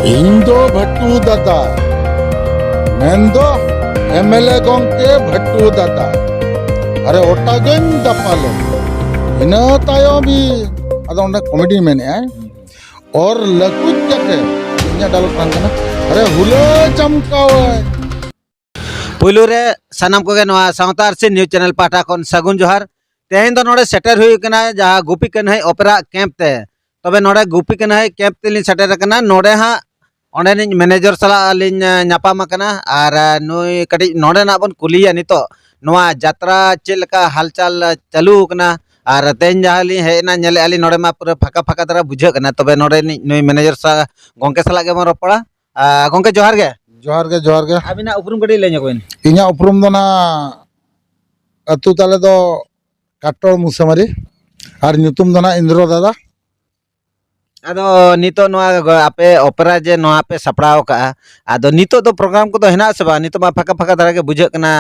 Indo Bhattu Dada Mendo MLA Gongke Bhattu Dada Are Otagan Dapalo Ina Tayobi Ada comedy mene और लकुच कटे इन्या डालो कांगना अरे हुलो चमकावे पुलू रे सनम को नवा सावतार से न्यूज चैनल पाठा खन सगुन जोहार तेहेन दो नोडे सेटर हुई कना जहां गुपी कन है ओपेरा कैंप ते तबे नोडे गुपी कन है कैंप तेलिन सेटर कना नोडे हा ओंडे नि मैनेजर सला लिन न्यापाम कना आर नुई कटी नोडे ना बन कुलिया नितो नवा यात्रा चेलका हालचाल चालू कना और तेन जहाली हेना नेले आली नोडे मा पूरा फाका फाका दरा बुझे कना तबे नोडे नि नुई मैनेजर सा गोंके सला के रोपड़ा गोंके जोहार जोहार के अबिना उपरुम कटी लेnya कोइन इन्या उपरुम दो ना अतु ताले दो काटोर मुसमारी और ᱧᱩᱛᱩᱢ दो ना इंद्रो दादा आदो नितो नोआ आपे ओपेरा जे नोआ पे सपड़ाव का आदो नितो दो प्रोग्राम को तो हेना से बा नितो मा फाका फाका दरा के बुझे कना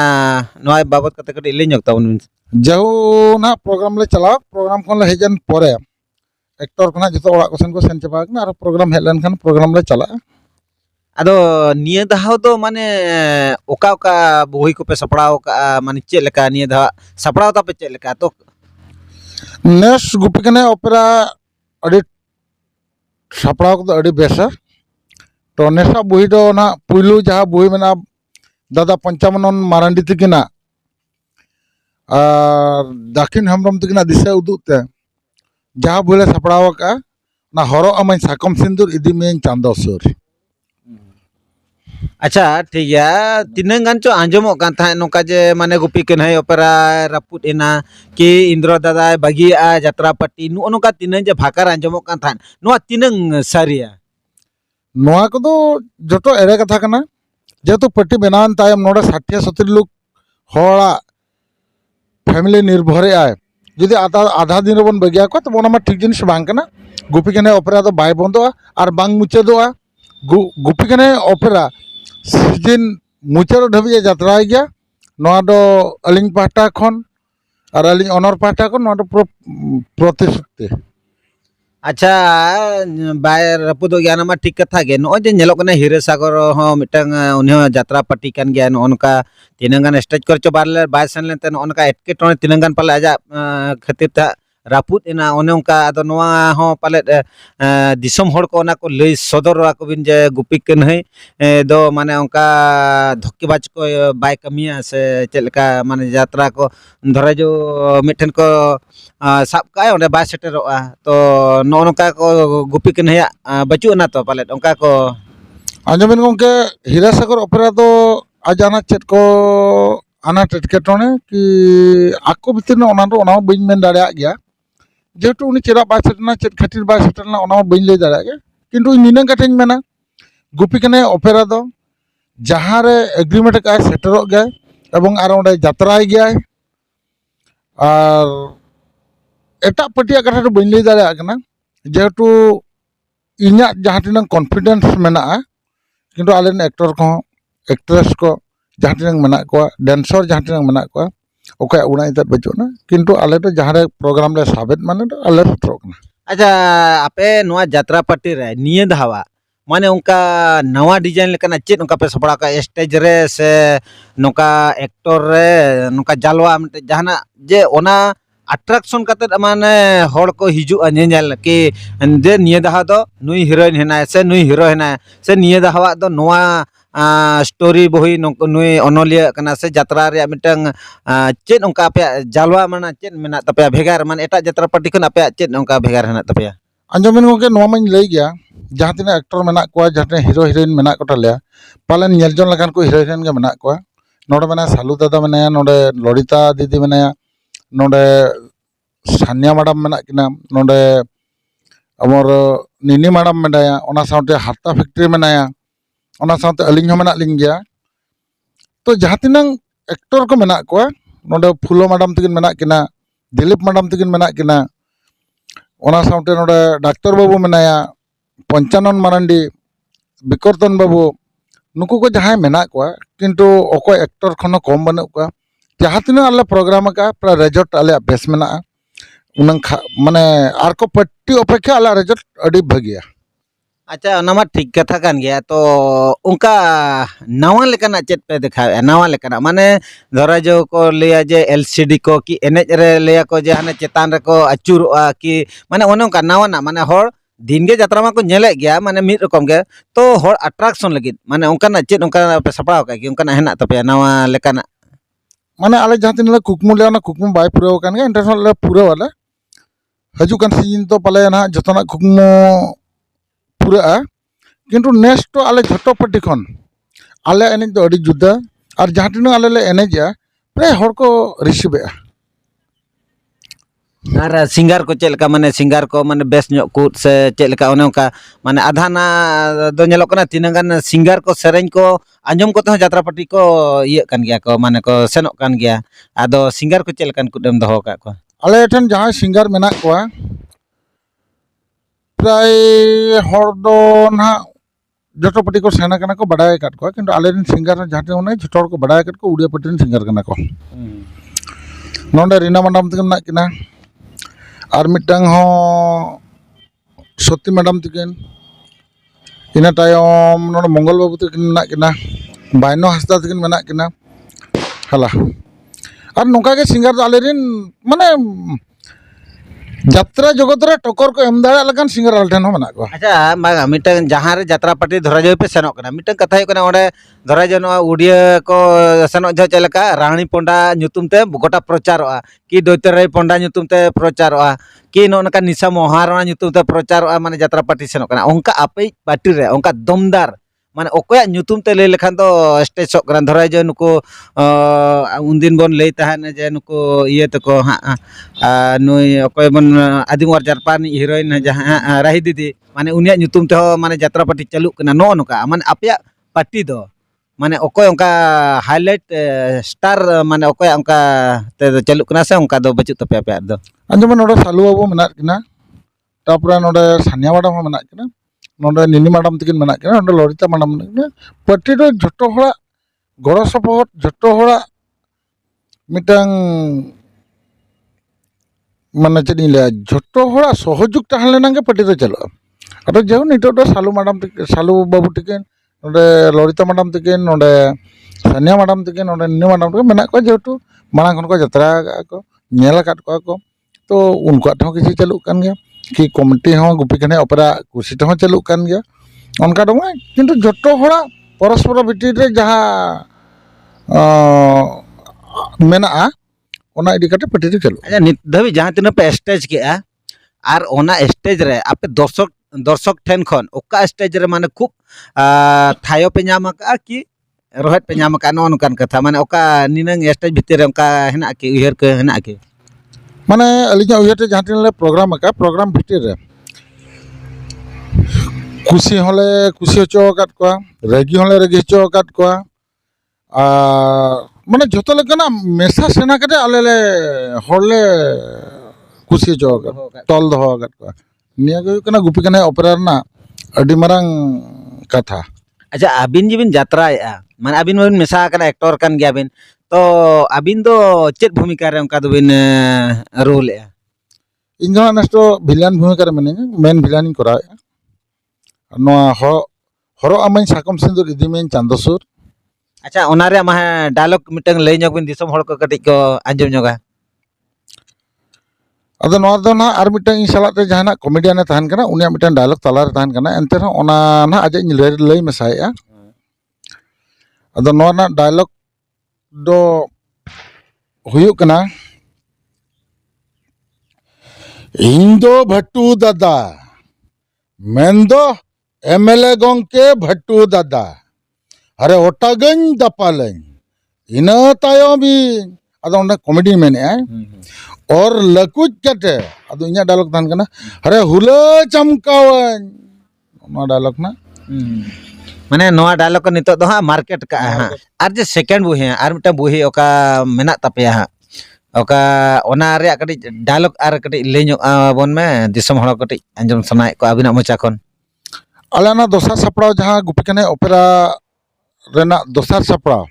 नोआ बाबत कते कटी लेnya ताउन जाऊ ना प्रोग्राम ले चला प्रोग्राम खन ले हेजन परे एक्टर खना जतो ओड़ा को सेन चबा कना और प्रोग्राम हेलन खान प्रोग्राम ले चला आदो निया दहाव दो माने ओका ओका बोही को पे सपड़ाव का माने चेक लेका निया दहा सपड़ाव ता पे चेक लेका तो नेस गुपी कने ओपेरा अडी सपड़ाव को अडी बेसा तो नेसा बोही दो ना पुइलू जहा बोही मेना दादा पंचामनन मारांडी तिकिना और दक्षिण हेम्ब्रम तिकिना दिशा उदुते जहा बोले सपड़ाव का ना हरो अमाय साकम सिंदूर इदी में चांदो सुर अच्छा ठीक है तीन गान चो आंजमो कान था नोका जे माने गुपी कन है ओपेरा रापुट एना कि इंद्र दादा बागी आ यात्रा पार्टी नु नोका तीन जे भाकार आंजमो कान था नोआ तीन सारिया नोआ को तो जतो एरे कथा कना जेतु पार्टी बनान तायम नोडे 60 70 लोग होड़ा फैमिली निर्भर आए जुदी आधा दिन बन बगिया को तो बोना ठीक जिनिस बांग कना गुपी कने ओपेरा तो बाय बंदोआ और बांग मुचेदोआ गुपी कने ओपेरा सीजन मुचार धाबी यात्रा गया नोआ दो अलिंग पाटा खन और अलिंग अनर पाटा खन नोआ दो प्रतिश्रुति अच्छा बाय रपुदो गया नमा ठीक कथा गे नो जे नेलो कने हीरे सागर हो मिटंग उन्हें यात्रा पार्टी कान गया नोनका तीनंगान स्टेज कर चो बारले बाय सेन लेते नोनका एटके टोने तीनंगान पाले आजा खातिर ता रापुत एना ओने उनका आदो नोआ हो पाले दिसम होड़ को ओना को लई सदर को बिन जे गुपी कन है दो माने उनका धक्केबाज को बाय कमिया से चेलका माने यात्रा को धरे जो मिठन को साब का ओने बाय सेटरोआ तो नोनका को गुपी कन है बचु ना तो पाले उनका को आंजमिन गोंके हीरासागर ओपेरा तो आजाना चेत को आना टेटकेटोने कि आको भितर ओना दो ओना बइन मेन दाड़िया गया जेहेतु उनी चेदा बाय सेटना चेत खातिर बाय सेटना ओना बइन ले दाड़िया गया किंतु निना कथाኝ मेना गुपी कने ओपेरा दो जहां रे एग्रीमेंट का सेटरो गया एवं आर ओंडे यात्राय गया और एटा पटिया कथा तो बइन ले दाड़िया कना जेहेतु इन्या जहां तिना कॉन्फिडेंस मेना किंतु आलेन एक्टर को एक्ट्रेस को जहां तिना मेना को डांसर जहां तिना मेना को ओके उना इतर बचोना किंतु आले तो जहां रे प्रोग्राम ले साबेत माने तो आले सेटरोकना अच्छा आपे नोआ यात्रा पार्टी रे निये धावा माने उनका नवा डिजाइन लेकना चेत उनका पे सपड़ा का स्टेज रे से नोका एक्टर रे नोका जालवा जहाना जे ओना अट्रैक्शन कते माने होड़ को हिजु अनेल कि जे निये दहा दो नुई हीरोइन हेना से नुई हीरो हेना से निये दहावा दो नोआ स्टोरी बोही नुई अनोलिया कना से यात्रा रे मिटंग चेत उनका पे जालवा माना चेत मेना तपया भेगार मान एटा यात्रा पार्टी खन आपे चेत उनका भेगार हेना तपया आंजमिन गोंके नोआ माኝ लई गया जहां तिना एक्टर मेना को जहां तिना हीरो हीरोइन मेना को टाले पालन नेलजन लगान को हीरो हीरोइन के मेना को नोडे मेना सालू दादा मेना नोडे ललिता दीदी मेना नोडे सानिया मैडम मेना किना नोडे अमर निनी मैडम मेनाया ओना साउते हाता फैक्ट्री मेनाया ओना साउते अलिंग हो मेना लिंग गया तो जहां तिना एक्टर को मेना को नोडे फुलो मैडम तकिन मेना किना दिलीप मैडम तकिन मेना किना ओना साउते नोडे डॉक्टर बाबू मेनाया पंचानन मारांडी बिकरतन बाबू नुकु को जहां मेना को किंतु ओको एक्टर खनो कम बनु को जहां तिना आले प्रोग्राम का प्रा रिजल्ट आले बेस मेना माने आर को पट्टी अपेक्षा आला रिजल्ट अड़ी भागिया अच्छा ona ma ठीक kata kan gaya to उनका नवा लेकाना चेत पे दिखाया नवा लेकाना माने धरा जो को लिया जे एलसीडी को कि एनेज रे लिया को जे हाने चेतान रे को अचुरोआ कि माने ओने उनका नवा ना माने हर दिन के यात्रा मा को नेले गया माने मिद रकम के तो हर अट्रैक्शन लगित माने उनका चेत उनका पे सपड़ाव का कि उनका हेना तपे नवा लेकाना माने आले जहाँ तीन कुकमु ले कुकमु बाय पूरा कान गया इंटरनेशनल ले पूरा वाला हजुकान सीजन तो पाले ना जतना कुकमु पूरा किंतु नेक्स्ट तो आले झटो पार्टी खन आले एनेज दो अड़ी जुदा और जहाँ तीन आले ले एनेजा प्राय हर को रिसीव और सिंगार को चेलका माने सिंगार को माने बेस ᱧᱚᱜ कूट से चेलका ओने उनका माने आधा ना दो ñelok kana तीन गान सिंगार को सेरेंज को आंजम को तो यात्रा पार्टी को ये kan गया को माने को सेनोक kan गया आदो सिंगार को चेलकान कुडम दोहो का को आले ठन जहाँ सिंगार मेना कोआ प्राय हर दो ना जटो पार्टी को सेना कना को बड़ाय काट को किंतु आले रिन सिंगार जहाँ तीन उन्हें जटो को बड़ाय काट को उड़िया पार्टी रिन सिंगार कना को नोंडे रीना मैडम तक मेना किना और मिटंग हो सती मैडम तकिन इना तायम नोंडे मंगल बाबू तकिन मेना किना बायनो हस्ता तकिन मेना किना हला और नोका के सिंगार आले रिन माने यात्रा जगत रे टक्कर को एम दाड़ा लगान सिंगार आले ठन हो मेना को अच्छा मागा मिटंग जहां रे यात्रा पार्टी धरा जो पे सेनोक kana मिटंग कथा हुई kana ओडे धरा जो नवा उड़िया को सेनोक जो चलका रानी पोंडा nyutum te गोटा प्रचारवा कि दैत्यराय पोंडा nyutum te प्रचारवा कि नोनका निशा मोहाराणा nyutum te प्रचारवा माने यात्रा पार्टी सेनोक kana उनका आपे पार्टी रे उनका दमदार माने ओकोया nyutum te लई लेखान तो स्टेज शॉक kana धरा जो नुको उनदिन बोन लई तहन जे नुको इये तको हा नुई ओकोय बोन आदिमवार जारपान हीरोइन जहां राही दीदी माने उनिया nyutum te माने यात्रा पार्टी चालू kana नो नुका माने आपया पार्टी दो माने ओकोय उनका हाईलाइट स्टार माने ओकोय उनका ते चालू kana से उनका दो बचु तपे पे दो अंजम नोडे सालू बाबू मेना किना तापरे नोडे सानिया मैडम हो मेना किना नोडे निनी मैडम तकिन मेना किना नोडे ललिता मैडम मेना किना पार्टी दो जटो होड़ा गड़ो सपोर्ट जटो होड़ा मिटंग माने चेनी ले जटो होड़ा सहयोग तहन लेना के पार्टी दो चलो अरे जो नितो दो सालू मैडम सालू बाबू तकिन नोडे ललिता मैडम तकिन नोडे सानिया मैडम तकिन नोडे निनी मैडम तकिन मेना को जेतु मांग खन को यात्रा को नेल काट को तो उनको ठो किसी चालू कान गया कि कमिटी हो गुपी कने ओपेरा कुसी ठो चालू कान गया उनका दो किंतु जटो होड़ा परस्पर भितर रे जहां मेना ओना इडी काटे पार्टी चालू अच्छा नित धबी जहां तिना पे स्टेज के आर ओना स्टेज रे आपे दर्शक दर्शक ठेन खन ओका स्टेज रे माने खूब थायो पे नाम का कि रोहत पे नाम का नो नोकान कथा माने ओका निनंग स्टेज भितर रे ओका हेना के उहर के हेना के माने अलिजा उयते जहां तीन ले प्रोग्राम भितर रे कुसी होले कुसी होचो काट को रेगी होले रेगी होचो काट को आ माने जतो लेकना मेसा सेना कते आले ले होले कुसी होचो काट तल दो काट को निया के कना गुपी कने ओपेरा ना अडी मारंग कथा अच्छा अबिन जी बिन यात्राया माने अबिन बिन मेसा kana एक्टर kan गया बिन तो अबिन दो चेत भूमिका रे उनका दो बिन रोल है इन जो नेक्स्ट विलन भूमिका रे मने मेन विलन इन करा नो हरो अमन साकम सिंदूर इदिमेन चांदसुर अच्छा ओना रे मा डायलॉग मिटंग लई ñok बिन दिसम हड़ को कटिक को आंजम ñoga अदो नोआ दो ना आर मिटंग इन साला ते जहाना कॉमेडियन ने तहन कना उनिया मिटंग डायलॉग तला रे तहन कना एंते ओना ना आज लई मसाया अदो नोआ ना डायलॉग दो हुयु कना इन दो भट्टू दादा मेन दो एमएलए गोंके भट्टू दादा अरे ओटागन दपालन इना तायो भी अदो ओंडे कॉमेडी मेने और लकुच कटे अदो इना डायलॉग तहन कना अरे हुला चमकावन नो डायलॉग ना माने नोआ डायलॉग को नितो दो हा मार्केट का हा आर जे सेकंड बुही आर मिटा बुही ओका मेना तपेया हा ओका ओना रे कटी डायलॉग आर कटी लई ñok बोन में दिसम हड़ कटी आंजम सनाय को अबिना मोचा खन आलेना दोसार सपड़ाव जहां गुपी कने ओपेरा रेना दोसार सपड़ाव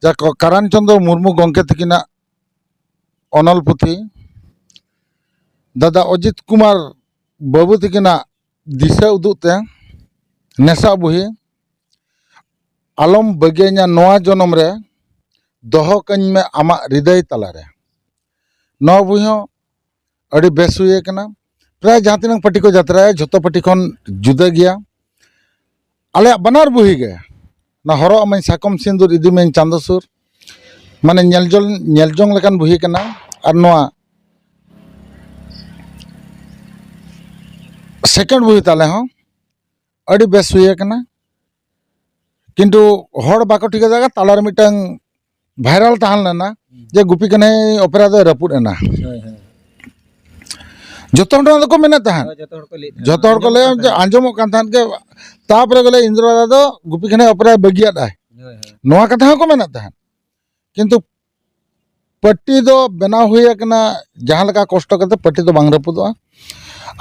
जा करण चंद्र मुर्मू गोंके तकिना अनल पुथी दादा अजित कुमार बाबू तकिना दिशा उदुग ते नेशा बुही आलम बगिया नवा जन्म रे दोहो कहीं में आमा हृदय तलारे नवा बुही हो अड़ी बेस हुए कना प्राय जहाँ तीन पार्टी को जात्राया झोतो पार्टी खन जुदा गया आले बनार बुही गे ना हरो मैं साकम सिंदूर इदी में चांदोसुर माने नेलजोंग लेकान बुही कना और नवा सेकेंड बुही ताले हो अड़ी बेस हुए कना किंतु हर बाको ठीक जागा तालार मिटंग भाइराल तहान लेना जे गुपी कने ओपेरा दो रपुद एना जतो हर को मेना तहान जतो हर को ले आंजमो कान तहान के तापरे गले इंद्र दादा दो गुपी कने ओपेरा बगिया दाय नोआ कथा को मेना तहान किंतु पट्टी दो बना हुए कना जहां लका कष्ट करते पट्टी तो बांग रपुदोआ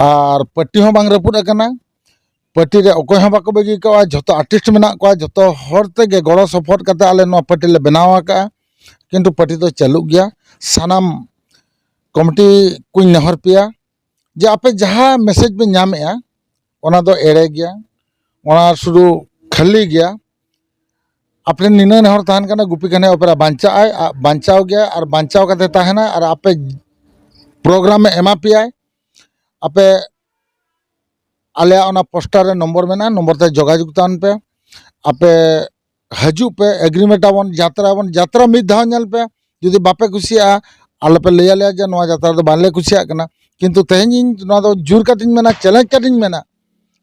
और पट्टी हो बांग रपुद कना पट्टी रे ओकोय हो बाको बगी को जतो आर्टिस्ट मेना को जतो हरते गे गड़ो सपोर्ट करते आले नो पट्टी ले बनावा का किंतु पट्टी तो चालू गया सानाम कमिटी कुछ नहर पिया जे आपे जहाँ मैसेज पे नामेआ ओना दो एड़े गया ओना शुरू खाली गया अपने निना नहर तहन कना गुपी कने ओपेरा बांचाव गया और बांचाव कते तहना और आपे प्रोग्राम में एमा पिया आपे आले ओना पोस्टर रे नंबर मेना नंबर ते जोगाजोग तान पे आपे हजू पे एग्रीमेंट आवन यात्रा मिद धाव नेल पे जुदी बापे कुसिया आले पे ले आले जे नवा यात्रा दो बाले कुसिया कना किंतु तेहनी नवा दो जुर कतिन मेना चैलेंज कतिन मेना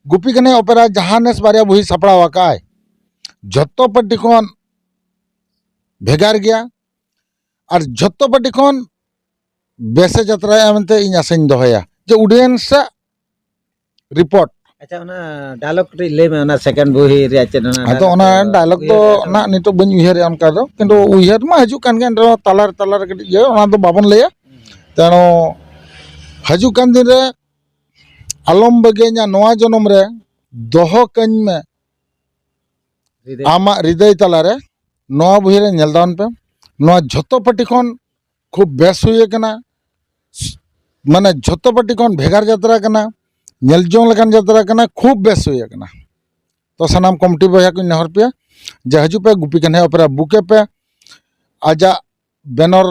गुपी कने ओपेरा जहानेस बारिया बुही सापड़ा वाकाय जत्तो पार्टी खन भेगार गया और जत्तो पार्टी खन बेसे यात्रा एमते इन आसेन दोहया जे ऑडियंस रिपोर्ट अच्छा ओना डायलॉग रे ले में ओना सेकंड बुही रे चेना तो ओना डायलॉग तो ना नितो बन उहर अनका दो किंतु उहर मा हजू कान गन तालार कटी ये ओना तो बाबन लेया तेनो हजू कान दिन रे आलम बगे냐 नवा जन्म रे दोहो कኝ में आमा हृदय तलारे नवा बुही रे नेल दान पे नवा झोतो पार्टी खन खूब बेस हुए कना माने झोतो पार्टी खन भेगार यात्रा कना नेलजोंग लेकान यात्रा कना खूब बेस हुए कना तो सानाम कमिटी बया को नहर पे जे हजू पे गुपी कने ओपेरा बुके पे आजा बैनर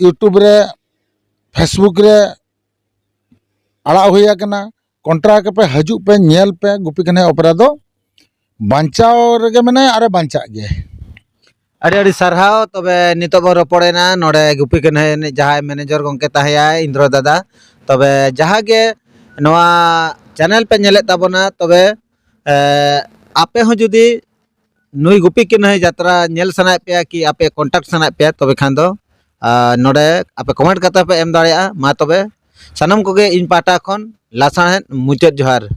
यूट्यूब रे फेसबुक रे आड़ा हुआ कना कॉन्ट्रैक्ट पे हजू पे नेल पे गुपी कने ओपेरा दो बांचाव रेगे माने अरे बांचा गे अरे अरे सरहाव तबे नितो बो रपड़ेना नोडे गुपी कने जहां मैनेजर गंके ताहया इंद्र दादा तबे जहां गे नवा चैनल पे नेले ताबोना तबे आपे हो जुदी नुई गुपी कने यात्रा नेल सनाय पे कि आपे कांटेक्ट सनाय पे तबे खान दो नोडे आपे कमेंट कता पे एम दाड़िया मा तबे सानम कोगे इन पाटा खन लासा मुचाद जोहार।